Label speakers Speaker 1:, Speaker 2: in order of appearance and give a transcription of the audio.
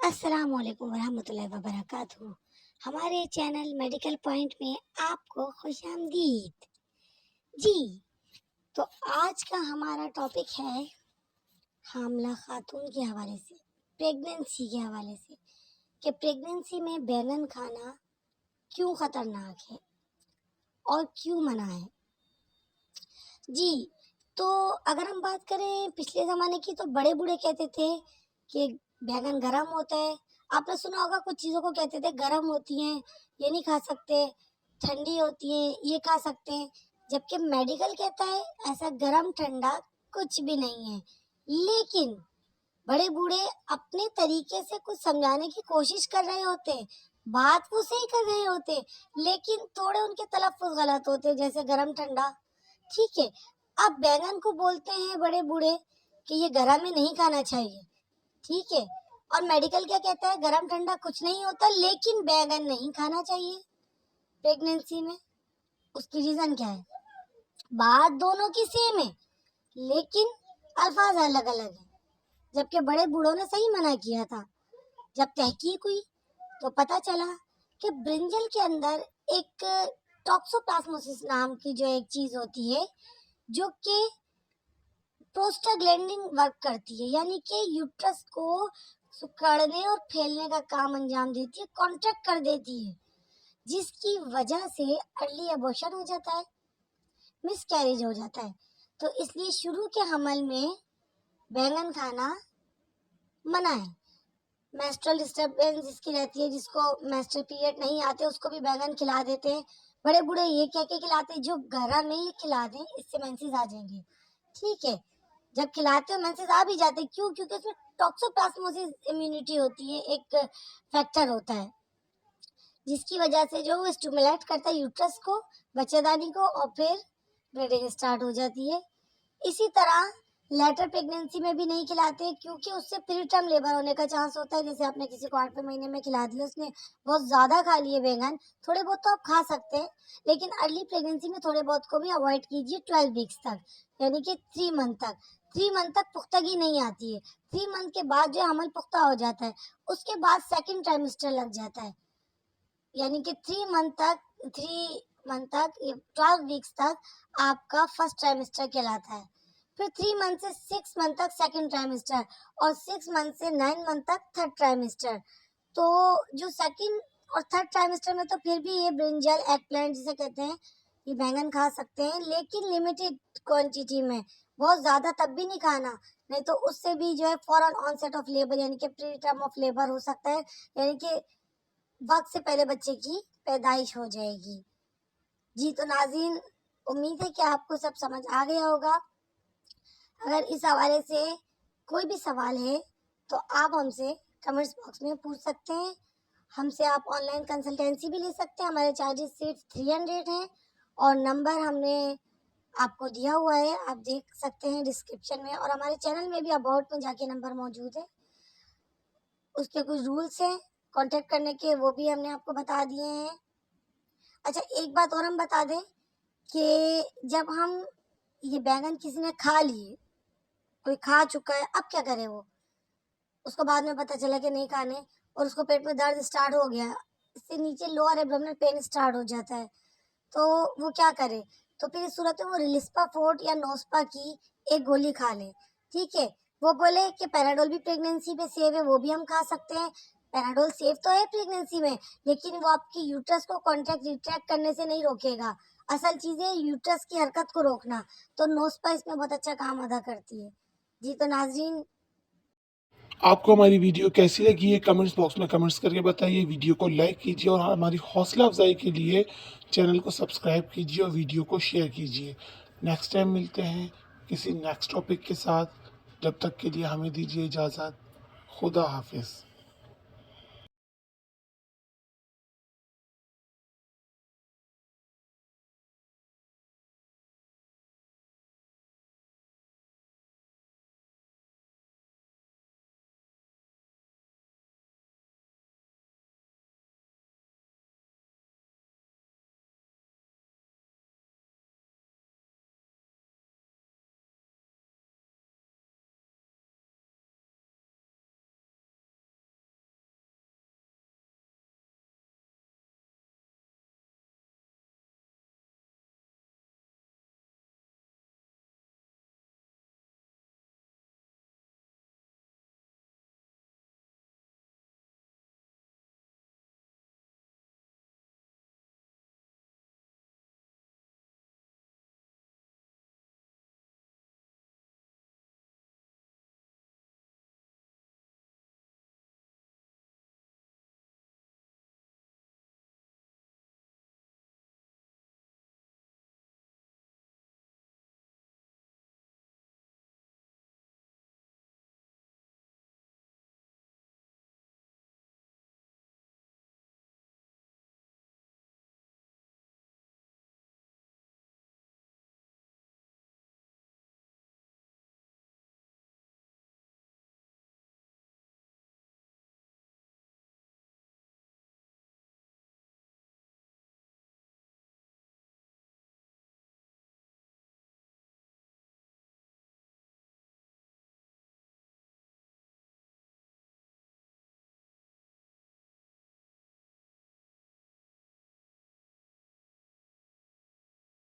Speaker 1: السلام علیکم ورحمۃ اللہ وبرکاتہ۔ ہمارے چینل میڈیکل پوائنٹ میں آپ کو خوش آمدید۔ جی، تو آج کا ہمارا ٹاپک ہے حاملہ خاتون کے حوالے سے، پریگننسی کے حوالے سے، کہ پریگننسی میں بیگن کھانا کیوں خطرناک ہے اور کیوں منع ہے۔ جی، تو اگر ہم بات کریں پچھلے زمانے کی، تو بڑے بوڑھے کہتے تھے کہ بیگن گرم ہوتا ہے۔ آپ نے سنا ہوگا کچھ چیزوں کو کہتے تھے گرم ہوتی ہیں، یہ نہیں کھا سکتے، ٹھنڈی ہوتی ہیں، یہ کھا سکتے ہیں، جبکہ میڈیکل کہتا ہے ایسا گرم ٹھنڈا کچھ بھی نہیں ہے۔ لیکن بڑے بوڑھے اپنے طریقے سے کچھ سمجھانے کی کوشش کر رہے ہوتے ہیں، بات وہ صحیح کر رہے ہوتے، لیکن تھوڑے ان کے تلفظ غلط ہوتے، جیسے گرم ٹھنڈا۔ ٹھیک ہے، اب بیگن کو بولتے ہیں بڑے بوڑھے کہ یہ گرم میں نہیں کھانا چاہیے، ٹھیک ہے، اور میڈیکل کیا کہتا ہے گرم ٹھنڈا کچھ نہیں ہوتا، لیکن بیگن نہیں کھانا چاہیے پریگننسی میں۔ اس کی ریزن کیا ہے؟ بات دونوں کی سیم ہے، لیکن الفاظ الگ الگ ہیں، جبکہ بڑے بوڑھوں نے صحیح منع کیا تھا۔ جب تحقیق ہوئی تو پتہ چلا کہ برنجل کے اندر ایک ٹاکسوپلازموسس نام کی جو ایک چیز ہوتی ہے، جو کہ پروسٹاگلینڈن ورک کرتی ہے، یعنی کہ یوٹرس کو سکڑنے اور پھیلنے کا کام انجام دیتی ہے، کانٹریکٹ کر دیتی ہے، جس کی وجہ سے ارلی ابورشن ہو جاتا ہے، مس کیریج ہو جاتا ہے۔ تو اس لیے شروع کے حمل میں بیگن کھانا منع ہے۔ میسٹرل ڈسٹربنس جس کی رہتی ہے، جس کو میسٹرل پیریڈ نہیں آتے، اس کو بھی بیگن کھلا دیتے ہیں۔ بڑے بوڑھے یہ کہہ کے کھلاتے ہیں جو گرم ہے یہ کھلا دیں، اس سے مینسز آ جائیں گے، ٹھیک ہے۔ جب کھلاتے ہیں مینسز آ بھی جاتے ہیں، کیوں؟ کیونکہ اس میں ٹاکسوپلازموسس امیونٹی ہوتی ہے، ایک فیکٹر ہوتا ہے، جس کی وجہ سے جو وہ اسٹیمولیٹ کرتا ہے یوٹرس کو، بچے دانی کو، اور پھر بلیڈنگ اسٹارٹ ہو جاتی ہے۔ اسی طرح لیٹر پریگننسی میں بھی نہیں کھلاتے، کیونکہ اس سے پری ٹرم لیبر ہونے کا چانس ہوتا ہے۔ جیسے آپ نے کسی کو 8ویں مہینے میں کھلا دیا، اس نے بہت زیادہ کھا لیے بیگن، تھوڑے بہت تو آپ کھا سکتے ہیں، لیکن ارلی پریگننسی میں تھوڑے بہت کو بھی اوائڈ کیجیے 12 ویکس تک، یعنی کہ 3 منتھ تک۔ 3 منتھ تک پختگی نہیں آتی ہے، 3 منتھ کے بعد جو حمل پختہ ہو جاتا ہے، اس کے بعد سیکنڈ ٹرائمسٹر لگ جاتا ہے، یعنی کہ 3 منتھ تک 12 ویکس تک آپ کا فرسٹ ٹرائمسٹر کہلاتا ہے، پھر 3 منتھ سے 6 منتھ تک سیکنڈ ٹرائمسٹر، اور 6 منتھ سے 9 منتھ تک تھرڈ ٹرائمسٹر۔ تو جو سیکنڈ اور تھرڈ ٹرائمسٹر میں تو پھر بھی یہ برنجل، ایگ پلانٹ جسے کہتے ہیں، یہ بیگن کھا سکتے ہیں، لیکن لمیٹڈ کوانٹٹی میں، بہت زیادہ تب بھی نہیں کھانا، نہیں تو اس سے بھی جو ہے فوراً آن سیٹ آف لیبر، یعنی کہ پری ٹرم آف لیبر ہو سکتا ہے، یعنی کہ وقت سے پہلے بچے کی پیدائش ہو جائے گی۔ جی، تو ناظرین، امید ہے کہ آپ کو سب سمجھ آ گیا ہوگا۔ اگر اس حوالے سے کوئی بھی سوال ہے تو آپ ہم سے کمنٹس باکس میں پوچھ سکتے ہیں، ہم سے آپ آن لائن کنسلٹینسی بھی لے سکتے ہیں، ہمارے چارجز صرف 300 ہیں، اور نمبر ہم نے آپ کو دیا ہوا ہے، آپ دیکھ سکتے ہیں ڈسکرپشن میں، اور ہمارے چینل میں بھی اباؤٹ میں جا کے نمبر موجود ہے، اس کے کچھ رولس ہیں کانٹیکٹ کرنے کے، وہ بھی ہم نے آپ کو بتا دیے ہیں۔ اچھا، ایک بات اور ہم بتا دیں کہ جب ہم یہ بیگن کسی نے کھا لیے، کوئی کھا چکا ہے، اب کیا کرے؟ وہ اس کو بعد میں پتہ چلا کہ نہیں کھانے، اور اس کو پیٹ میں درد اسٹارٹ ہو گیا، اس سے نیچے لوور ایبڈومینل پین اسٹارٹ ہو جاتا ہے، تو وہ کیا کرے؟ تو پھر اس صورت میں وہ ریلسپا فورٹ یا نوسپا کی ایک گولی کھا لے، ٹھیک ہے۔ وہ بولے کہ پیراڈول بھی پریگننسی میں سیف ہے، وہ بھی ہم کھا سکتے ہیں۔ پیراڈول سیف تو ہے پریگننسی میں، لیکن وہ آپ کی یوٹرس کو کانٹریکٹ ریٹریکٹ کرنے سے نہیں روکے گا، اصل چیز ہے یوٹرس کی حرکت کو روکنا، تو نوسپا اس میں بہت اچھا کام ادا کرتی ہے۔ جی، تو ناظرین،
Speaker 2: آپ کو ہماری ویڈیو کیسی لگی ہے کمنٹس باکس میں کمنٹس کر کے بتائیے، ویڈیو کو لائک کیجیے، اور ہماری حوصلہ افزائی کے لیے چینل کو سبسکرائب کیجیے اور ویڈیو کو شیئر کیجیے۔ نیکسٹ ٹائم ملتے ہیں کسی نیکسٹ ٹاپک کے ساتھ، جب تک کے لیے ہمیں دیجیے اجازت۔ خدا حافظ۔